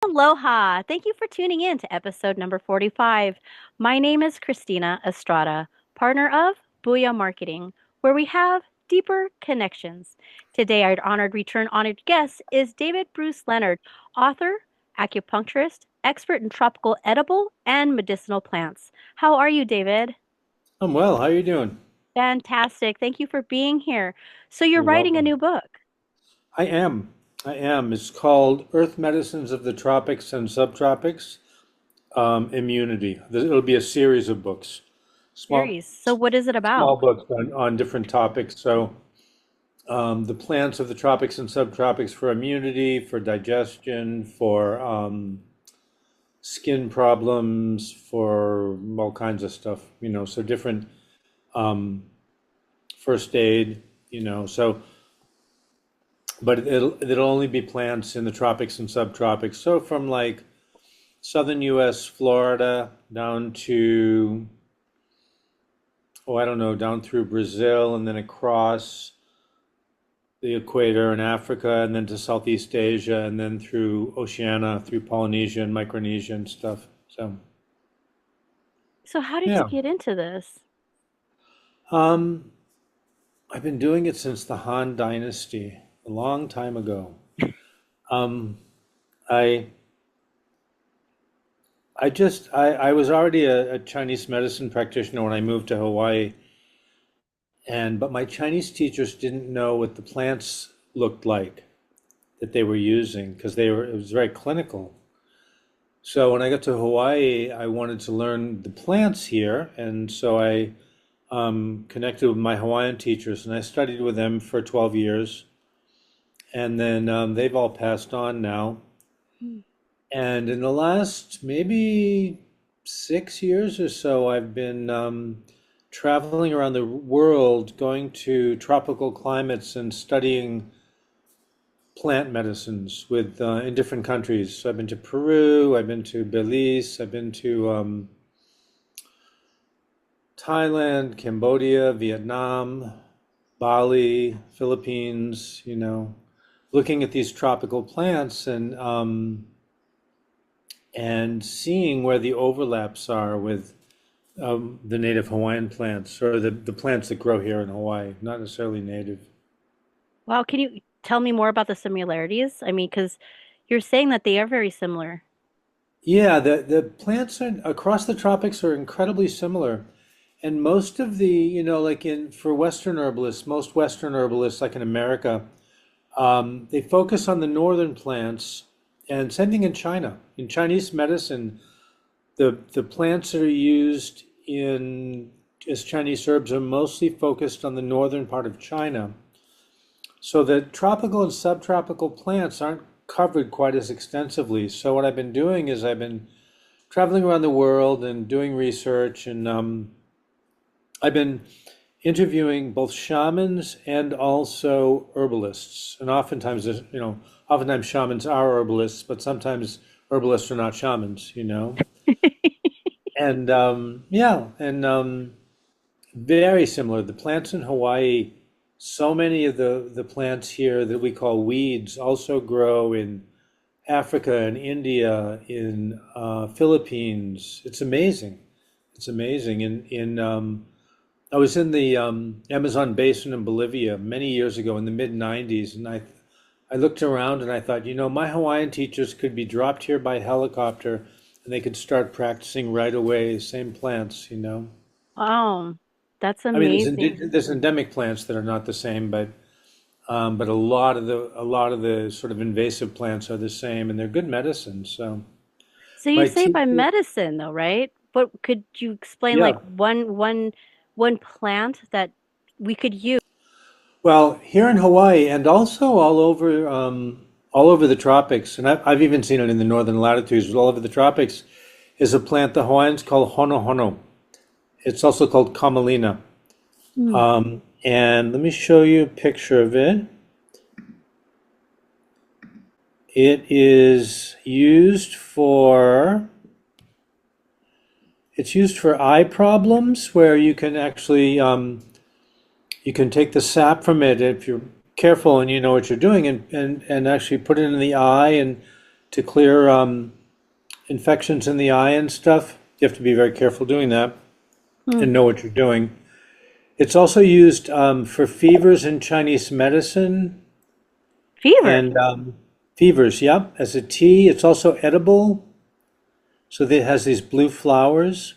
Aloha. Thank you for tuning in to episode number 45. My name is Christina Estrada, partner of Booyah Marketing, where we have deeper connections. Today, our honored guest is David Bruce Leonard, author, acupuncturist, expert in tropical edible and medicinal plants. How are you, David? I'm well. How are you doing? Fantastic. Thank you for being here. So, you're You're writing a welcome. new book. I am. I am. It's called Earth Medicines of the Tropics and Subtropics, Immunity. It'll be a series of books, small, Series. So, what is it small about? books on different topics. So, the plants of the tropics and subtropics for immunity, for digestion, for skin problems, for all kinds of stuff. So different um, first aid. So. But it'll only be plants in the tropics and subtropics. So from like southern U.S., Florida, down to, oh, I don't know, down through Brazil and then across the equator in Africa and then to Southeast Asia and then through Oceania, through Polynesia and Micronesia and stuff. So, So, how did you yeah. get into this? Um, I've been doing it since the Han Dynasty, a long time ago. Um, I I was already a Chinese medicine practitioner when I moved to Hawaii, but my Chinese teachers didn't know what the plants looked like that they were using because it was very clinical. So when I got to Hawaii, I wanted to learn the plants here, and so I connected with my Hawaiian teachers, and I studied with them for 12 years, and then they've all passed on now. Hmm. And in the last maybe 6 years or so, I've been traveling around the world, going to tropical climates and studying plant medicines with in different countries. So I've been to Peru, I've been to Belize, I've been to Thailand, Cambodia, Vietnam, Bali, Philippines. Looking at these tropical plants and seeing where the overlaps are with the native Hawaiian plants or the plants that grow here in Hawaii, not necessarily native. Wow, can you tell me more about the similarities? I mean, because you're saying that they are very similar. Yeah, the plants across the tropics are incredibly similar. And most of like for Western herbalists, most Western herbalists, like in America, they focus on the northern plants. And same thing in China. In Chinese medicine, the plants that are used in as Chinese herbs are mostly focused on the northern part of China. So the tropical and subtropical plants aren't covered quite as extensively. So what I've been doing is I've been traveling around the world and doing research, and I've been interviewing both shamans and also herbalists. And oftentimes shamans are herbalists, but sometimes herbalists are not shamans. And yeah, and very similar. The plants in Hawaii, so many of the plants here that we call weeds also grow in Africa and India, in Philippines. It's amazing. It's amazing. I was in the Amazon basin in Bolivia many years ago in the mid 90s, and I looked around and I thought, my Hawaiian teachers could be dropped here by helicopter and they could start practicing right away, same plants. Oh, that's I mean, amazing. there's endemic plants that are not the same, but a lot of the sort of invasive plants are the same, and they're good medicine. So So you my say by teacher, medicine though, right? But could you explain like yeah. one plant that we could use? Well, here in Hawaii and also all over the tropics, and I've even seen it in the northern latitudes, but all over the tropics, is a plant the Hawaiians call hono hono. It's also called camelina. Hmm. And let me show you a picture of it. It is used for eye problems where you can take the sap from it if you're careful and you know what you're doing and actually put it in the eye and to clear infections in the eye and stuff. You have to be very careful doing that Hmm. and know what you're doing. It's also used for fevers in Chinese medicine Fever. and fevers, yep, as a tea. It's also edible, so it has these blue flowers.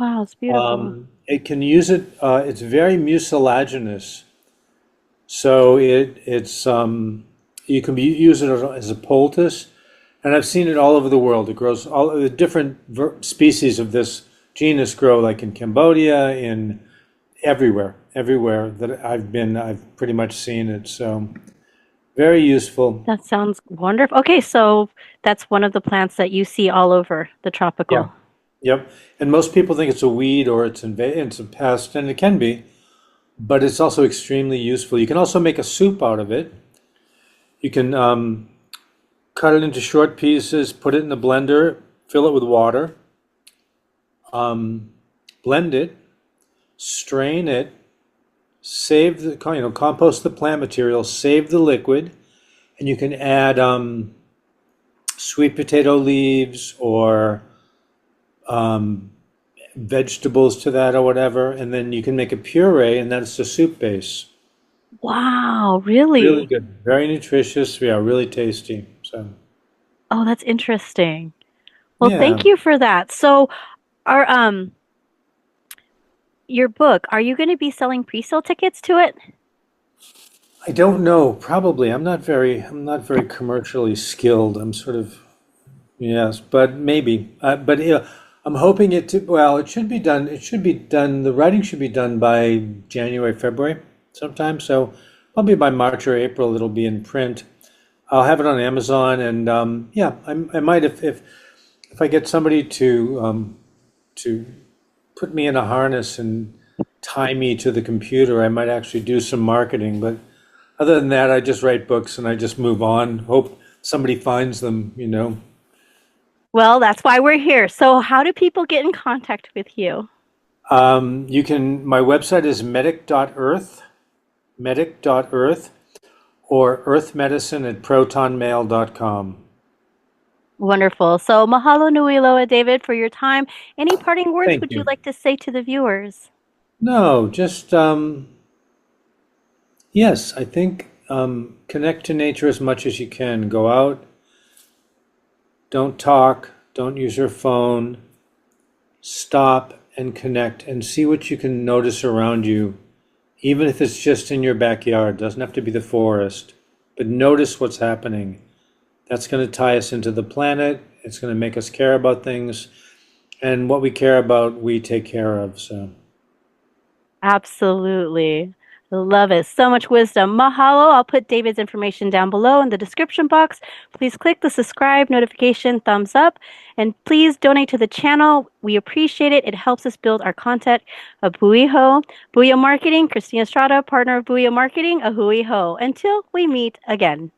Wow, it's beautiful. It can use it, it's very mucilaginous. So you can use it as a poultice, and I've seen it all over the world. It grows all the different species of this genus grow like in Cambodia, in everywhere that I've been, I've pretty much seen it. So very useful. That sounds wonderful. Okay, so that's one of the plants that you see all over the Yeah. tropical. Yep. And most people think it's a weed or it's a pest, and it can be, but it's also extremely useful. You can also make a soup out of it. You can cut it into short pieces, put it in the blender, fill it with water, blend it, strain it, save the, compost the plant material, save the liquid, and you can add sweet potato leaves or vegetables to that or whatever, and then you can make a puree, and that's the soup base. Wow, Really really? good, very nutritious, yeah, really tasty. So, Oh, that's interesting. Well, yeah. thank you for that. So, are your book, are you going to be selling pre-sale tickets to it? I don't know, probably. I'm not very commercially skilled. I'm sort of, yes, but maybe. But yeah, I'm hoping it to, well, it should be done, the writing should be done by January, February sometime. So probably by March or April, it'll be in print. I'll have it on Amazon, and yeah, I might if I get somebody to put me in a harness and tie me to the computer, I might actually do some marketing. But other than that, I just write books and I just move on. Hope somebody finds them. Well, that's why we're here. So, how do people get in contact with you? My website is medic.earth, or earthmedicine@protonmail.com. Wonderful. So, mahalo nui loa, David, for your time. Any parting words Thank would you you. like to say to the viewers? No, just, yes, I think connect to nature as much as you can. Go out, don't talk, don't use your phone, stop and connect and see what you can notice around you, even if it's just in your backyard. It doesn't have to be the forest, but notice what's happening. That's going to tie us into the planet. It's going to make us care about things. And what we care about, we take care of. So, Absolutely. Love it. So much wisdom. Mahalo. I'll put David's information down below in the description box. Please click the subscribe notification, thumbs up, and please donate to the channel. We appreciate it. It helps us build our content. A hui ho. Booyah Marketing, Christina Estrada, partner of Booyah Marketing, a hui ho. Until we meet again.